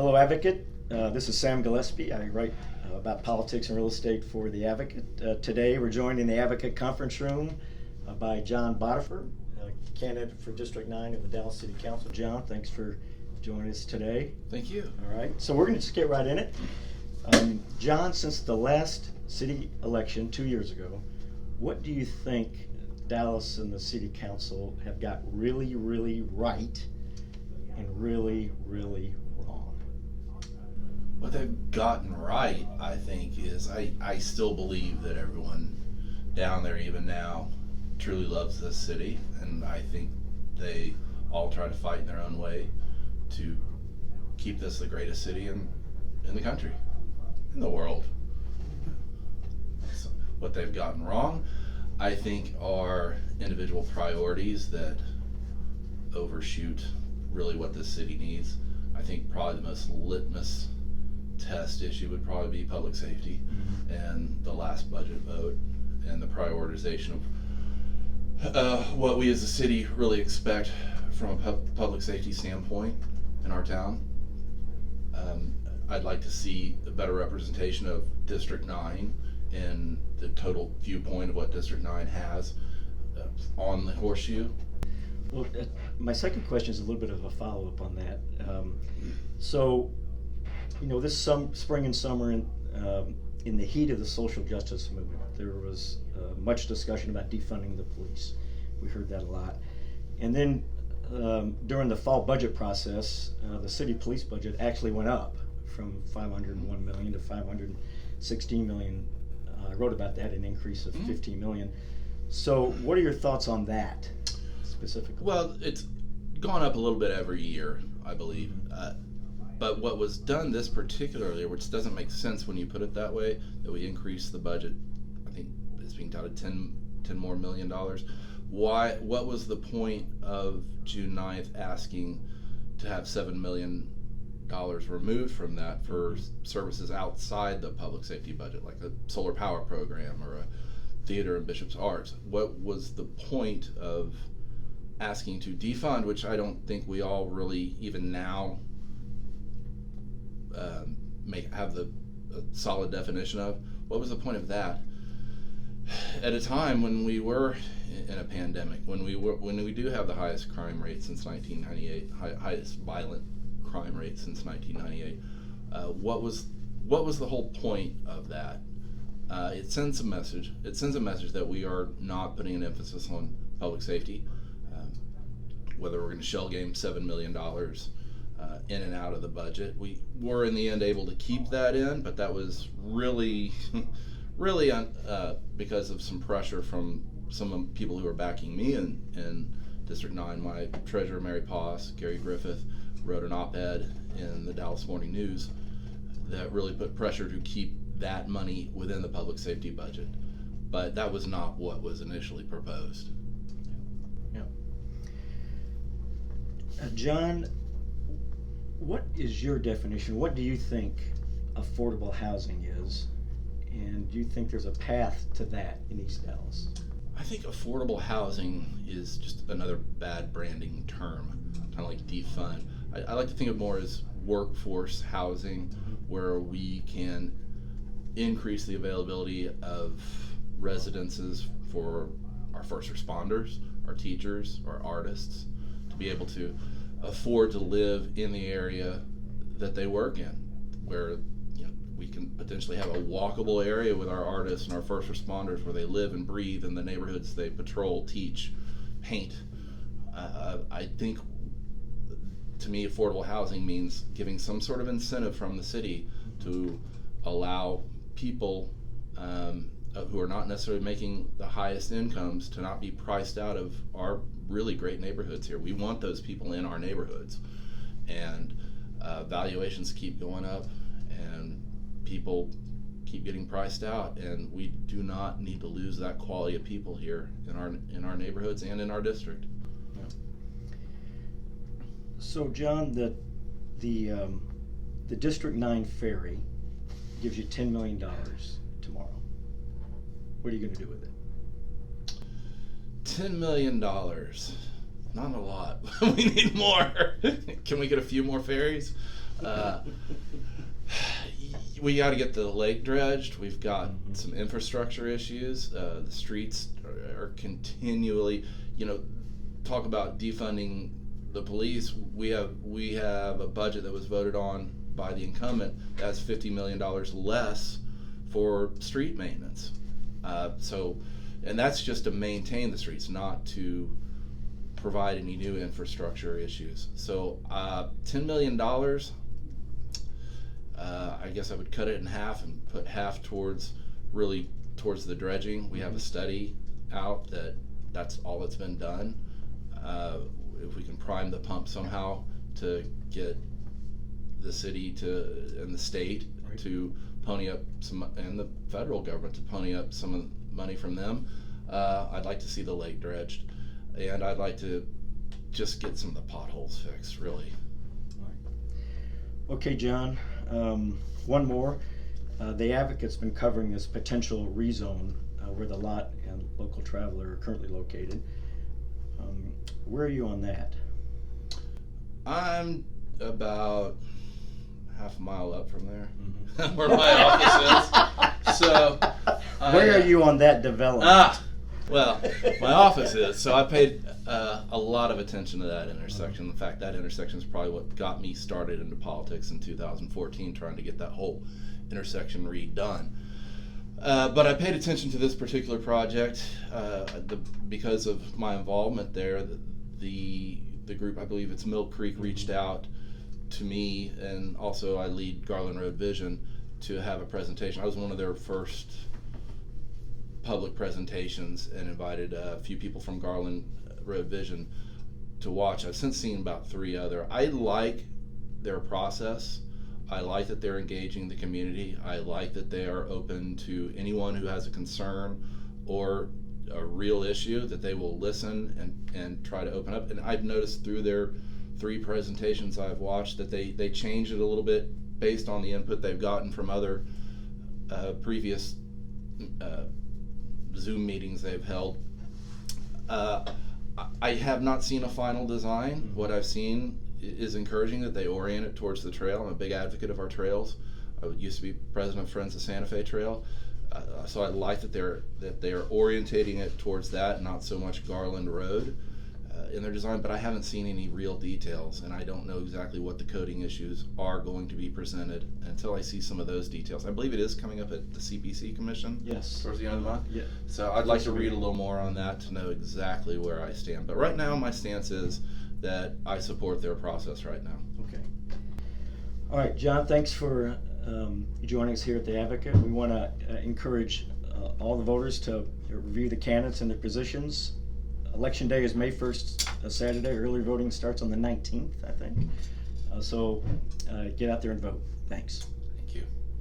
Hello, Advocate. This is Sam Gillespie. I write about politics and real estate for The Advocate. Today we're joined in the Advocate conference room by John Botefuhr, candidate for District 9 of the Dallas City Council. John, thanks for joining us today. Thank you. All right, so we're going to just get right in it. John, since the last city election 2 years ago, what do you think Dallas and the City Council have got really, really right and really, really wrong? What they've gotten right, I think, is I still believe that everyone down there, even now, truly loves this city, and I think they all try to fight in their own way to keep this the greatest city in the country, in the world. So what they've gotten wrong, I think, are individual priorities that overshoot really what this city needs. I think probably the most litmus test issue would probably be public safety and the last budget vote and the prioritization of what we as a city really expect from a public safety standpoint in our town. I'd like to see a better representation of District 9 and the total viewpoint of what District 9 has on the horseshoe. Well, my second question is a little bit of a follow-up on that. So, you know, this spring and summer, in the heat of the social justice movement, there was much discussion about defunding the police. We heard that a lot. And then during the fall budget process, the city police budget actually went up from $501 million to $516 million. I wrote about that, an increase of $15 million. So what are your thoughts on that specifically? Well, it's gone up a little bit every year, I believe. But what was done this particular year, which doesn't make sense when you put it that way, that we increased the budget, I think it's being touted $10 more million. Why? What was the point of June 9th asking to have $7 million removed from that for services outside the public safety budget, like a solar power program or a theater and Bishop's Arts? What was the point of asking to defund, which I don't think we all really even now have the solid definition of? What was the point of that at a time when we were in a pandemic, when we do have the highest crime rate since 1998, highest violent crime rate since 1998? What was the whole point of that? It sends a message. It sends a message that we are not putting an emphasis on public safety. Whether we're going to shell game $7 million in and out of the budget, we were in the end able to keep that in, but that was really, really because of some pressure from some people who are backing me in District 9. My treasurer, Mary Poss, Gary Griffith, wrote an op-ed in the Dallas Morning News that really put pressure to keep that money within the public safety budget. But that was not what was initially proposed. Yeah. John, what is your definition? What do you think affordable housing is? And do you think there's a path to that in East Dallas? I think affordable housing is just another bad branding term, kind of like defund. I like to think of more as workforce housing, where we can increase the availability of residences for our first responders, our teachers, our artists, to be able to afford to live in the area that they work in, where we can potentially have a walkable area with our artists and our first responders where they live and breathe in the neighborhoods they patrol, teach, paint. I think, to me, affordable housing means giving some sort of incentive from the city to allow people who are not necessarily making the highest incomes to not be priced out of our really great neighborhoods here. We want those people in our neighborhoods, and valuations keep going up and people keep getting priced out, and we do not need to lose that quality of people here in our neighborhoods and in our district. Yeah. So John, the District 9 ferry gives you $10 million tomorrow. What are you going to do with it? $10 million. Not a lot. We need more. Can we get a few more ferries? We got to get the lake dredged. We've got some infrastructure issues. The streets are continually, talk about defunding the police. We have a budget that was voted on by the incumbent that's $50 million less for street maintenance. And that's just to maintain the streets, not to provide any new infrastructure issues. So $10 million, I guess I would cut it in half and put half towards the dredging. We have a study out that's all that's been done. If we can prime the pump somehow to get the city and the state to pony up some, and the federal government to pony up some of the money from them, I'd like to see the lake dredged, and I'd like to just get some of the potholes fixed, really. Okay, John, one more. The Advocate's been covering this potential rezone where the lot and local traveler are currently located. Where are you on that? I'm about half a mile up from there, where my office is. So, where are you on that development? Well, my office is. So I paid a lot of attention to that intersection. In fact, that intersection is probably what got me started into politics in 2014, trying to get that whole intersection redone. But I paid attention to this particular project because of my involvement there. The group, I believe it's Mill Creek, reached out to me, and also I lead Garland Road Vision, to have a presentation. I was one of their first public presentations and invited a few people from Garland Road Vision to watch. I've since seen about 3 other. I like their process. I like that they're engaging the community. I like that they are open to anyone who has a concern or a real issue, that they will listen and try to open up. And I've noticed through their 3 presentations I've watched that they change it a little bit based on the input they've gotten from other previous Zoom meetings they've held. I have not seen a final design. What I've seen is encouraging, that they orient it towards the trail. I'm a big advocate of our trails. I used to be president of Friends of Santa Fe Trail. So I like that they're orientating it towards that, not so much Garland Road in their design. But I haven't seen any real details, and I don't know exactly what the coding issues are going to be presented until I see some of those details. I believe it is coming up at the CPC Commission. Yes. Towards the end of the month. Yeah. So I'd like to read a little more on that to know exactly where I stand. But right now, my stance is that I support their process right now. Okay. All right, John, thanks for joining us here at the Advocate. We want to encourage all the voters to review the candidates and their positions. Election day is May 1st, Saturday. Early voting starts on the 19th, I think. So get out there and vote. Thanks.